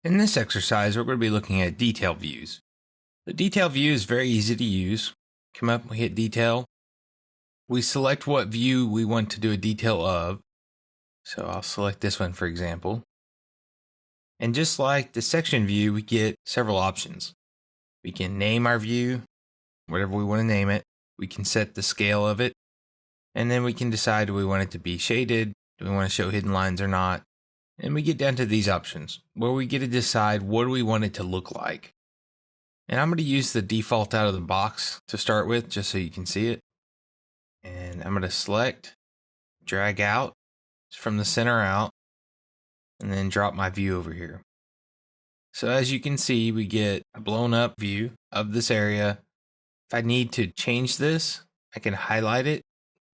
In this exercise, we're going to be looking at detail views. The detail view is very easy to use. Come up, we hit detail. We select what view we want to do a detail of. So I'll select this one, for example. And just like the section view, we get several options. We can name our view, whatever we want to name it. We can set the scale of it. And then we can decide, do we want it to be shaded? Do we want to show hidden lines or not? And we get down to these options where we get to decide what do we want it to look like. And I'm going to use the default out of the box to start with, just so you can see it. And I'm going to select, drag out from the center out, and then drop my view over here. So as you can see, we get a blown up view of this area. If I need to change this, I can highlight it.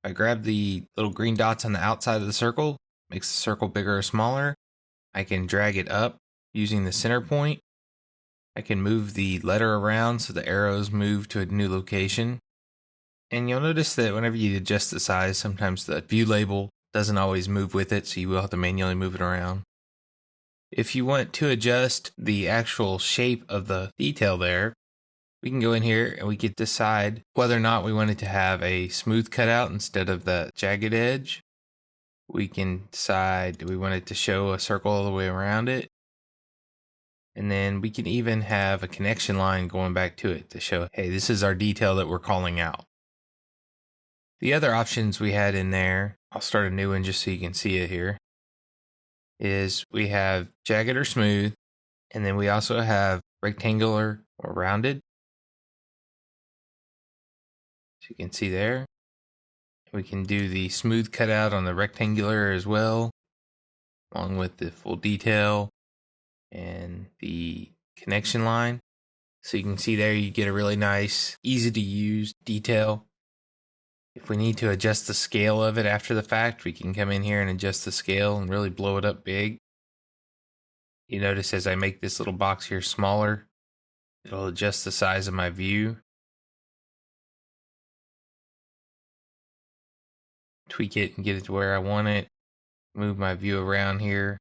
I grab the little green dots on the outside of the circle, makes the circle bigger or smaller. I can drag it up using the center point. I can move the letter around so the arrows move to a new location. And you'll notice that whenever you adjust the size, sometimes the view label doesn't always move with it, so you will have to manually move it around. If you want to adjust the actual shape of the detail there, we can go in here and we can decide whether or not we want it to have a smooth cutout instead of the jagged edge. We can decide, do we want it to show a circle all the way around it? And then we can even have a connection line going back to it to show, hey, this is our detail that we're calling out. The other options we had in there, I'll start a new one just so you can see it here, is we have jagged or smooth, and then we also have rectangular or rounded. So you can see there. We can do the smooth cutout on the rectangular as well, along with the full detail and the connection line. So you can see there you get a really nice, easy to use detail. If we need to adjust the scale of it after the fact, we can come in here and adjust the scale and really blow it up big. You notice as I make this little box here smaller, it'll adjust the size of my view. Tweak it and get it to where I want it. Move my view around here,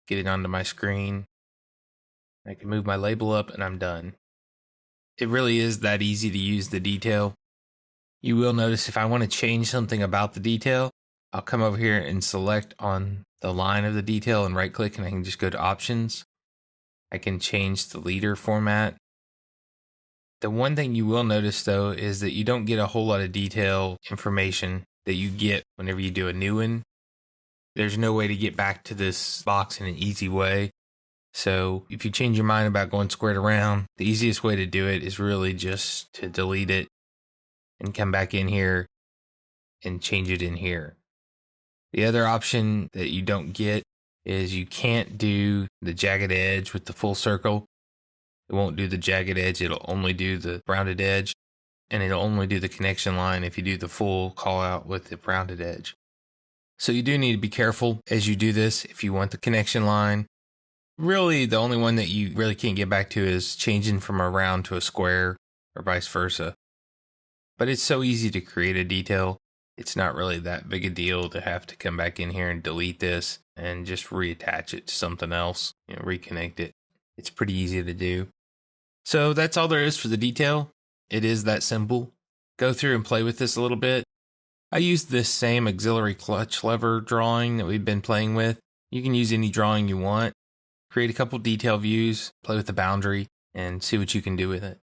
get it onto my screen. I can move my label up and I'm done. It really is that easy to use the detail. You will notice if I want to change something about the detail, I'll come over here and select on the line of the detail and right click, and I can just go to options. I can change the leader format. The one thing you will notice though is that you don't get a whole lot of detail information that you get whenever you do a new one. There's no way to get back to this box in an easy way. So if you change your mind about going squared around, the easiest way to do it is really just to delete it and come back in here and change it in here. The other option that you don't get is you can't do the jagged edge with the full circle. It won't do the jagged edge, it'll only do the rounded edge, and it'll only do the connection line if you do the full call out with the rounded edge. So you do need to be careful as you do this if you want the connection line. Really, the only one that you really can't get back to is changing from a round to a square or vice versa. But it's so easy to create a detail. It's not really that big a deal to have to come back in here and delete this and just reattach it to something else, reconnect it. It's pretty easy to do. So that's all there is for the detail. It is that simple. Go through and play with this a little bit. I used this same auxiliary clutch lever drawing that we've been playing with. You can use any drawing you want. Create a couple detail views, play with the boundary, and see what you can do with it.